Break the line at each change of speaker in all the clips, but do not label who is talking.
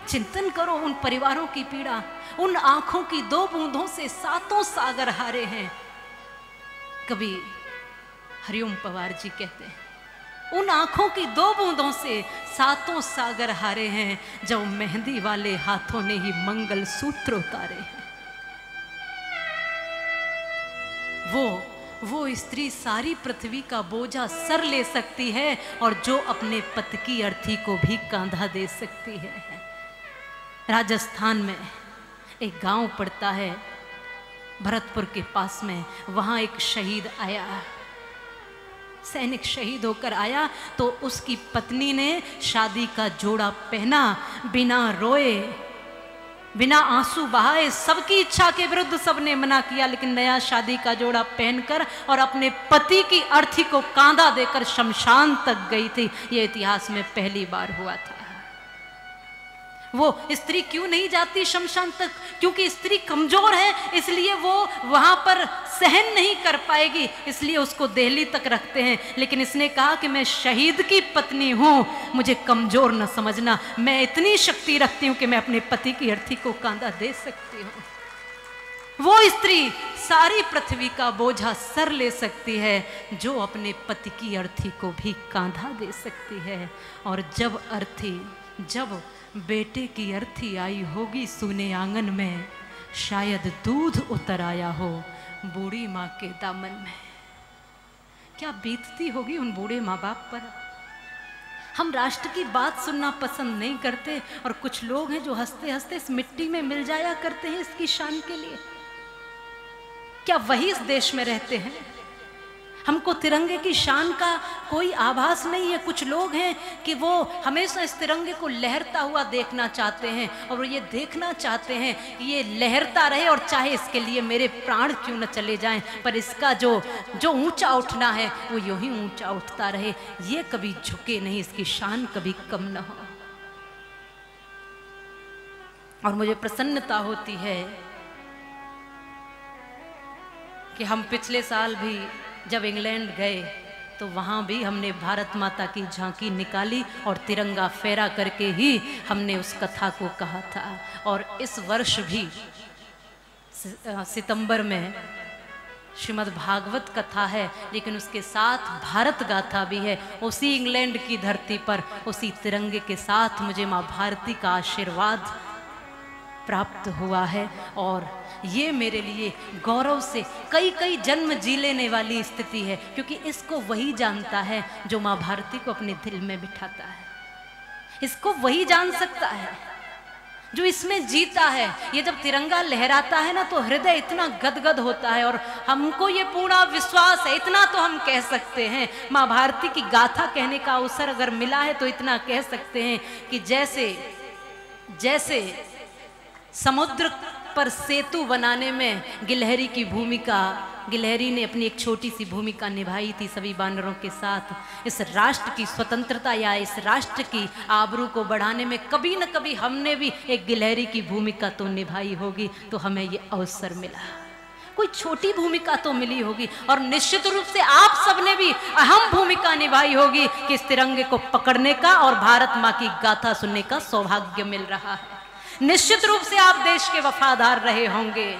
चिंतन करो उन परिवारों की पीड़ा, उन आंखों की 2 बूंदों से 7 सागर हारे हैं। कभी हरिओम पवार जी कहते हैं, उन आंखों की 2 बूंदों से 7 सागर हारे हैं, जब मेहंदी वाले हाथों ने ही मंगल सूत्र उतारे हैं। वो स्त्री सारी पृथ्वी का बोझा सर ले सकती है और जो अपने पति की अर्थी को भी कांधा दे सकती है। राजस्थान में एक गांव पड़ता है भरतपुर के पास में, वहां एक शहीद आया, सैनिक शहीद होकर आया, तो उसकी पत्नी ने शादी का जोड़ा पहना, बिना रोए बिना आंसू बहाए, सबकी इच्छा के विरुद्ध सबने मना किया, लेकिन नया शादी का जोड़ा पहनकर और अपने पति की अर्थी को कांधा देकर शमशान तक गई थी। ये इतिहास में पहली बार हुआ था। वो स्त्री क्यों नहीं जाती शमशान तक? क्योंकि स्त्री कमजोर है, इसलिए वो वहां पर सहन नहीं कर पाएगी, इसलिए उसको देहली तक रखते हैं। लेकिन इसने कहा कि मैं शहीद की पत्नी हूं, मुझे कमजोर न समझना, मैं इतनी शक्ति रखती हूं कि मैं अपने पति की अर्थी को कांधा दे सकती हूं। वो स्त्री सारी पृथ्वी का बोझा सर ले सकती है, जो अपने पति की अर्थी को भी कांधा दे सकती है। और जब बेटे की अर्थी आई होगी सूने आंगन में, शायद दूध उतर आया हो बूढ़ी माँ के दामन में। क्या बीतती होगी उन बूढ़े माँ बाप पर। हम राष्ट्र की बात सुनना पसंद नहीं करते, और कुछ लोग हैं जो हंसते हंसते इस मिट्टी में मिल जाया करते हैं इसकी शान के लिए। क्या वही इस देश में रहते हैं? हमको तिरंगे की शान का कोई आभास नहीं है। कुछ लोग हैं कि वो हमेशा इस तिरंगे को लहरता हुआ देखना चाहते हैं, और वो ये देखना चाहते हैं कि ये लहरता रहे, और चाहे इसके लिए मेरे प्राण क्यों न चले जाएं, पर इसका जो ऊंचा उठना है वो यूं ही ऊंचा उठता रहे, ये कभी झुके नहीं, इसकी शान कभी कम न हो। और मुझे प्रसन्नता होती है कि हम पिछले साल भी जब इंग्लैंड गए तो वहाँ भी हमने भारत माता की झांकी निकाली और तिरंगा फहरा करके ही हमने उस कथा को कहा था। और इस वर्ष भी सितंबर में श्रीमद् भागवत कथा है, लेकिन उसके साथ भारत गाथा भी है। उसी इंग्लैंड की धरती पर उसी तिरंगे के साथ मुझे माँ भारती का आशीर्वाद प्राप्त हुआ है, और ये मेरे लिए गौरव से कई जन्म जी लेने वाली स्थिति है, क्योंकि इसको वही जानता है जो माँ भारती को अपने दिल में बिठाता है। इसको वही जान सकता है जो इसमें जीता है। ये जब तिरंगा लहराता है ना, तो हृदय इतना गदगद होता है, और हमको ये पूरा विश्वास है, इतना तो हम कह सकते हैं, माँ भारती की गाथा कहने का अवसर अगर मिला है तो इतना कह सकते हैं कि जैसे समुद्र पर सेतु बनाने में गिलहरी की भूमिका, गिलहरी ने अपनी एक छोटी सी भूमिका निभाई थी सभी बानरों के साथ। इस राष्ट्र की स्वतंत्रता या इस राष्ट्र की आबरू को बढ़ाने में कभी न कभी हमने भी एक गिलहरी की भूमिका तो निभाई होगी, तो हमें ये अवसर मिला। कोई छोटी भूमिका तो मिली होगी, और निश्चित रूप से आप सबने भी अहम भूमिका निभाई होगी कि इस तिरंगे को पकड़ने का और भारत माँ की गाथा सुनने का सौभाग्य मिल रहा है। निश्चित रूप से आप देश के वफादार रहे होंगे,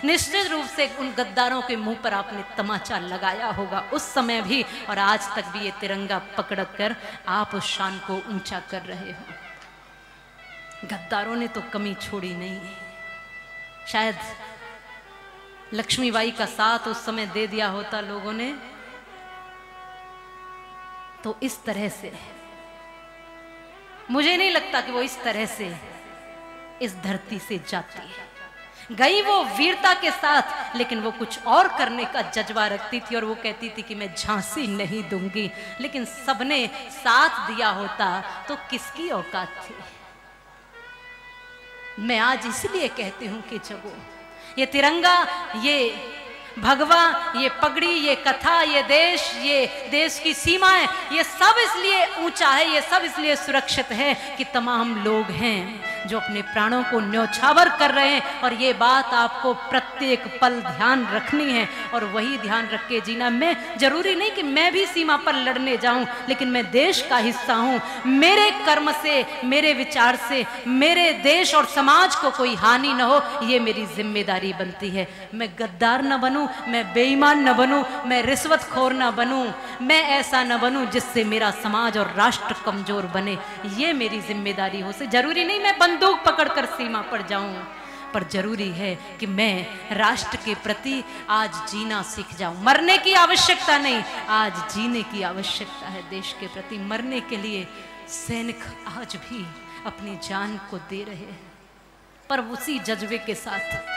निश्चित रूप से उन गद्दारों के मुंह पर आपने तमाचा लगाया होगा उस समय भी, और आज तक भी ये तिरंगा पकड़कर आप उस शान को ऊंचा कर रहे हो। गद्दारों ने तो कमी छोड़ी नहीं। शायद लक्ष्मीबाई का साथ उस समय दे दिया होता लोगों ने, तो इस तरह से मुझे नहीं लगता कि वो इस तरह से इस धरती से जाती है। गई वो वीरता के साथ, लेकिन वो कुछ और करने का जज्बा रखती थी, और वो कहती थी कि मैं झांसी नहीं दूंगी। लेकिन सबने साथ दिया होता तो किसकी औकात थी। मैं आज इसलिए कहती हूं कि जगो, ये तिरंगा, ये भगवा, ये पगड़ी, ये कथा, ये देश की सीमाएं, ये सब इसलिए ऊंचा है, ये सब इसलिए सुरक्षित है कि तमाम लोग हैं जो अपने प्राणों को न्यौछावर कर रहे हैं। और ये बात आपको प्रत्येक पल ध्यान रखनी है और वही ध्यान रख के जीना। मैं जरूरी नहीं कि मैं भी सीमा पर लड़ने जाऊं, लेकिन मैं देश का हिस्सा हूं। मेरे कर्म से, मेरे विचार से मेरे देश और समाज को कोई हानि न हो, ये मेरी जिम्मेदारी बनती है। मैं गद्दार न बनूं, मैं बेईमान न बनूं, मैं रिश्वतखोर न बनूं, मैं ऐसा न बनूं जिससे मेरा समाज और राष्ट्र कमजोर बने। ये मेरी जिम्मेदारी हो। से जरूरी नहीं मैं बंदूक पकड़कर सीमा पर जाऊं, पर जरूरी है कि मैं राष्ट्र के प्रति आज जीना सीख जाऊं। मरने की आवश्यकता नहीं, आज जीने की आवश्यकता है। देश के प्रति मरने के लिए सैनिक आज भी अपनी जान को दे रहे हैं, पर उसी जज्बे के साथ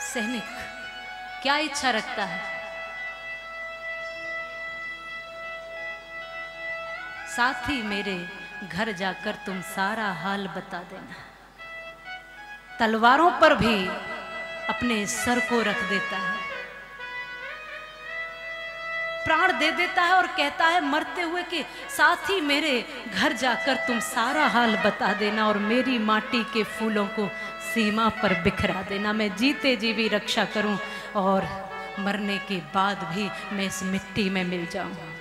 सैनिक क्या इच्छा रखता है? साथी मेरे घर जाकर तुम सारा हाल बता देना। तलवारों पर भी अपने सर को रख देता है, प्राण दे देता है और कहता है मरते हुए कि साथी मेरे घर जाकर तुम सारा हाल बता देना और मेरी माटी के फूलों को सीमा पर बिखरा देना। मैं जीते जी भी रक्षा करूं और मरने के बाद भी मैं इस मिट्टी में मिल जाऊं।